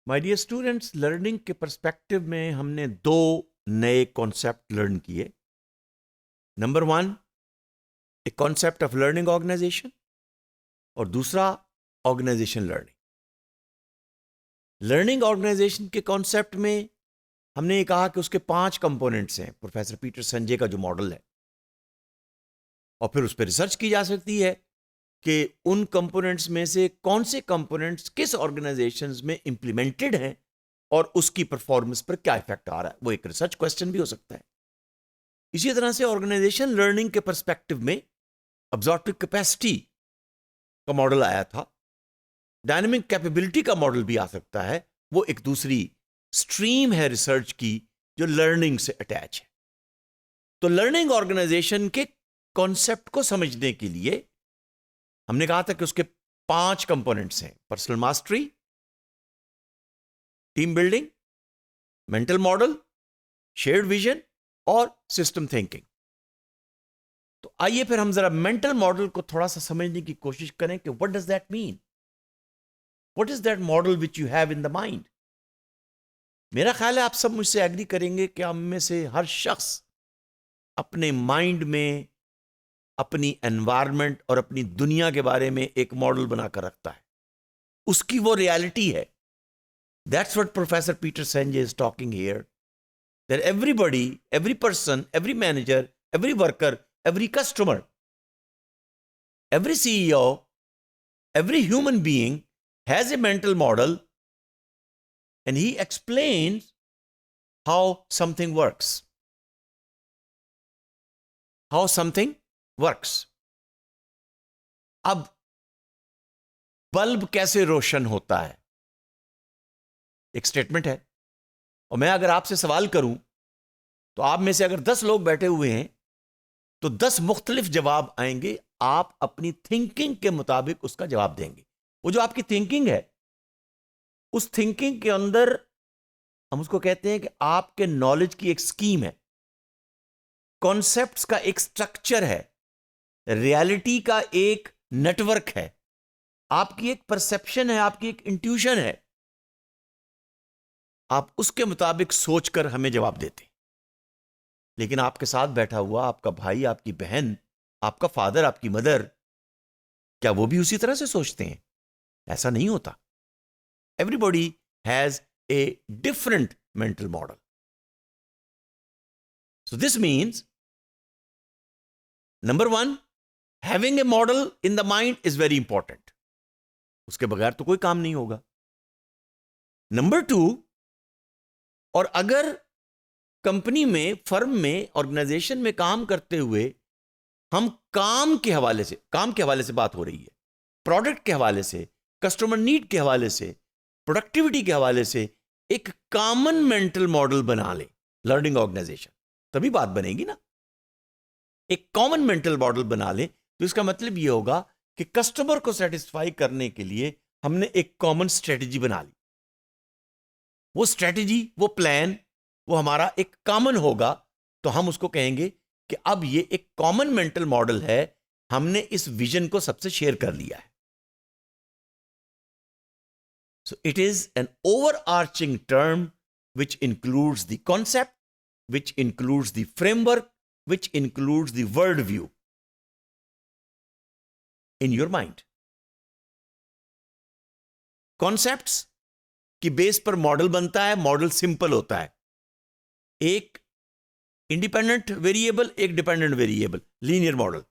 My dear students, learning के perspective में हमने दो नए कॉन्सेप्ट लर्न किए. Number one, a concept of learning organisation, और दूसरा ऑर्गेनाइजेशन लर्निंग. लर्निंग ऑर्गेनाइजेशन के कॉन्सेप्ट में हमने ये कहा कि उसके 5 कंपोनेंट्स हैं, प्रोफेसर पीटर संजय का जो मॉडल है, और फिर उस पर रिसर्च की जा सकती है कि उन कंपोनेंट्स में से कौन से कंपोनेंट्स किस ऑर्गेनाइजेशंस में इंप्लीमेंटेड हैं और उसकी परफॉर्मेंस पर क्या इफेक्ट आ रहा है. वो एक रिसर्च क्वेश्चन भी हो सकता है. इसी तरह से ऑर्गेनाइजेशन लर्निंग के पर्सपेक्टिव में अब्जॉर्प्टिव कैपेसिटी का मॉडल आया था. डायनेमिक कैपेबिलिटी का मॉडल भी आ सकता है. वो एक दूसरी स्ट्रीम है रिसर्च की जो लर्निंग से अटैच है. तो लर्निंग ऑर्गेनाइजेशन के कॉन्सेप्ट को समझने के लिए हमने कहा था कि उसके 5 कंपोनेंट्स हैं: personal mastery, team building, mental model, shared vision और सिस्टम थिंकिंग. तो आइए फिर हम जरा मेंटल मॉडल को थोड़ा सा समझने की कोशिश करें कि what does that mean. What is that model which you have in the mind. मेरा ख्याल है आप सब मुझसे एग्री करेंगे कि हम में से हर शख्स अपने माइंड में अपनी एनवायरनमेंट और अपनी दुनिया के बारे में एक मॉडल बनाकर रखता है. उसकी वो रियलिटी है. That's what professor Peter Sanjay is talking here. That everybody, every person, every manager, every worker, every customer, every CEO, every human being has a mental model, and he explains how something works. How something works. अब bulb कैसे रोशन होता है, एक statement है. और मैं अगर आपसे सवाल करूं तो आप में से अगर 10 लोग बैठे हुए हैं तो 10 मुख्तलिफ जवाब आएंगे. आप अपनी थिंकिंग के मुताबिक उसका जवाब देंगे. वो जो आपकी थिंकिंग है, उस थिंकिंग के अंदर हम उसको कहते हैं कि आपके नॉलेज की एक स्कीम है, कॉन्सेप्ट्स का एक स्ट्रक्चर है, रियलिटी का एक नेटवर्क है, आपकी एक परसेप्शन है, आपकी एक इंट्यूशन है. आप उसके मुताबिक सोचकर हमें जवाब देते हैं. लेकिन आपके साथ बैठा हुआ आपका भाई, आपकी बहन, आपका फादर, आपकी मदर, क्या वो भी उसी तरह से सोचते हैं? ऐसा नहीं होता. Everybody has a different mental model. So this means, number 1, having a model in the mind is very important. उसके बगैर तो कोई काम नहीं होगा. नंबर 2, और अगर कंपनी में, फर्म में, ऑर्गेनाइजेशन में काम करते हुए हम काम के हवाले से बात हो रही है, प्रोडक्ट के हवाले से, कस्टमर नीड के हवाले से, प्रोडक्टिविटी के हवाले से एक कॉमन मेंटल मॉडल बना ले लर्निंग ऑर्गेनाइजेशन, तभी बात बनेगी ना. एक कॉमन मेंटल मॉडल बना ले तो इसका मतलब यह होगा कि कस्टमर को सेटिस्फाई करने के लिए हमने एक कॉमन स्ट्रेटजी बना ली. वो स्ट्रेटजी, वो प्लान, वो हमारा एक कॉमन होगा. तो हम उसको कहेंगे कि अब ये एक कॉमन मेंटल मॉडल है, हमने इस विजन को सबसे शेयर कर लिया है. So it is an overarching term which includes the concept, which includes the framework, which includes the world view in your mind. Concepts की बेस पर मॉडल बनता है. मॉडल सिंपल होता है, एक इंडिपेंडेंट वेरिएबल, एक dependent variable, linear model.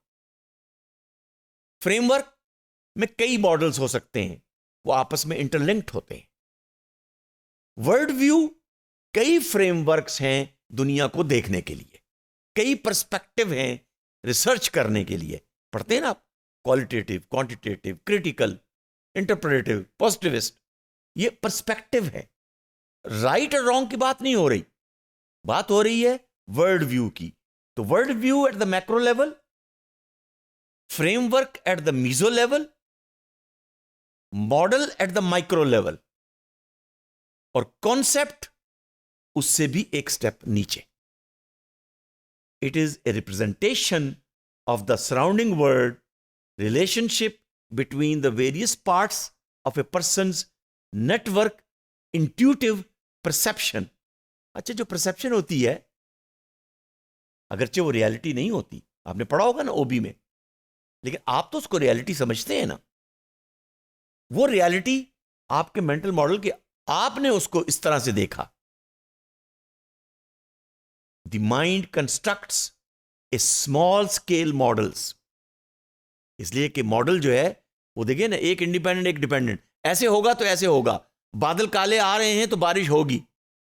Framework में कई मॉडल्स हो सकते हैं, वो आपस में इंटरलिंक्ड होते हैं. वर्ल्ड व्यू, कई फ्रेमवर्क्स हैं दुनिया को देखने के लिए, कई पर्सपेक्टिव हैं रिसर्च करने के लिए. पढ़ते हैं ना आप, qualitative, quantitative, critical, interpretive, positivist. ये पर्सपेक्टिव है. राइट और रॉन्ग की बात नहीं हो रही, बात हो रही है वर्ल्ड व्यू की. तो world view at the macro level, framework at the meso level, model at the micro level, और कॉन्सेप्ट उससे भी एक स्टेप नीचे. It is a representation of the surrounding world, relationship between the various parts of a person's network intuitive perception. अच्छा, जो perception होती है, अगरचे वो रियलिटी नहीं होती, आपने पढ़ा होगा ना ओबी में, लेकिन आप तो उसको रियलिटी समझते हैं ना। वो रियलिटी आपके मेंटल मॉडल की, आपने उसको इस तरह से देखा। The mind constructs A small scale models. इसलिए कि मॉडल जो है वो देखिए ना, एक इंडिपेंडेंट एक डिपेंडेंट, ऐसे होगा तो ऐसे होगा, बादल काले आ रहे हैं तो बारिश होगी,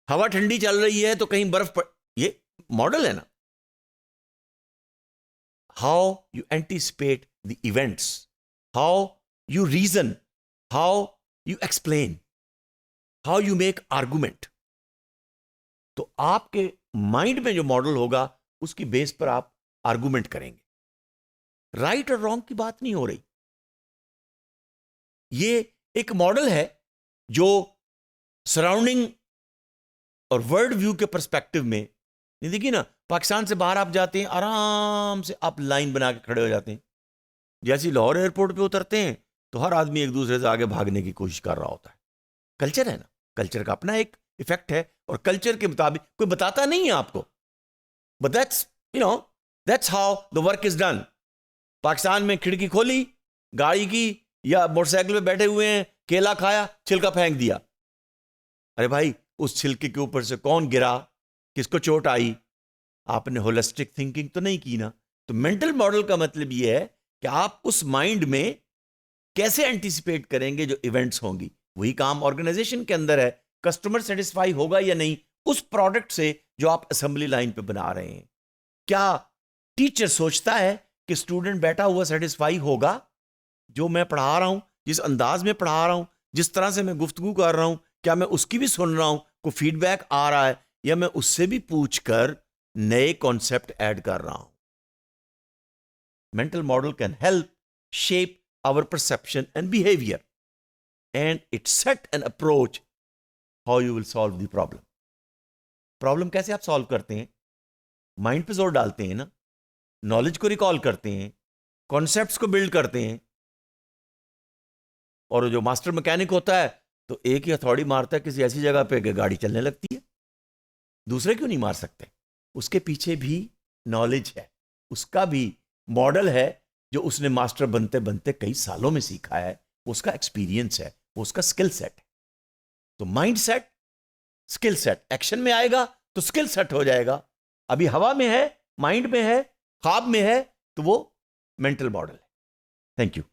हवा ठंडी चल रही है तो कहीं बर्फ पड़, ये मॉडल है ना। How you anticipate the events, how you reason, how you explain, how you make argument. तो आपके माइंड में जो मॉडल होगा उसकी बेस पर आप आर्गुमेंट करेंगे। राइट और रॉन्ग की बात नहीं हो रही, ये एक मॉडल है जो सराउंडिंग और वर्ल्ड व्यू के पर्सपेक्टिव में, देखिए ना, पाकिस्तान से बाहर आप जाते हैं, आराम से आप लाइन बना के खड़े हो जाते हैं। जैसे लाहौर एयरपोर्ट पे उतरते हैं तो हर आदमी एक दूसरे से आगे भागने की कोशिश कर रहा होता है। कल्चर है ना, कल्चर का अपना एक इफेक्ट है, और कल्चर के मुताबिक कोई बताता नहीं है आपको, but that's how the work is done. Pakistan में खिड़की खोली गाड़ी की या मोटरसाइकिल पे बैठे हुए हैं, केला खाया, छिलका फेंक दिया। अरे भाई, उस छिलके के ऊपर से कौन गिरा, किसको चोट आई, आपने होलिस्टिक थिंकिंग तो नहीं की ना। तो मेंटल मॉडल का मतलब यह है कि आप उस माइंड में कैसे एंटिसिपेट करेंगे जो इवेंट्स होंगी। वही काम ऑर्गेनाइजेशन के अंदर है, कस्टमर सेटिस्फाई होगा या नहीं उस प्रोडक्ट से जो आप असेंबली लाइन पे बना रहे हैं। क्या टीचर सोचता है कि स्टूडेंट बैठा हुआ सेटिस्फाई होगा जो मैं पढ़ा रहा हूं, जिस अंदाज में पढ़ा रहा हूं, जिस तरह से मैं गुफ्तगू कर रहा हूं, क्या मैं उसकी भी सुन रहा हूं, कोई फीडबैक आ रहा है, या मैं उससे भी पूछकर नए कॉन्सेप्ट ऐड कर रहा हूं। Mental model can help shape our perception and behavior, and it set an approach how you will solve the problem. Problem कैसे आप सॉल्व करते हैं? माइंड पे जोर डालते हैं ना, नॉलेज को रिकॉल करते हैं, कॉन्सेप्ट्स को बिल्ड करते हैं। और जो मास्टर मैकेनिक होता है तो एक ही हथौड़ी मारता है किसी ऐसी जगह पे कि गाड़ी चलने लगती है। दूसरे क्यों नहीं मार सकते? उसके पीछे भी नॉलेज है, उसका भी मॉडल है जो उसने मास्टर बनते बनते कई सालों में सीखा है, उसका एक्सपीरियंस है, उसका स्किल सेट है। तो mind set, skill set action में आएगा तो स्किल सेट हो जाएगा। अभी हवा में है, माइंड में है, ख्वाब में है, तो वो मेंटल मॉडल है। Thank you.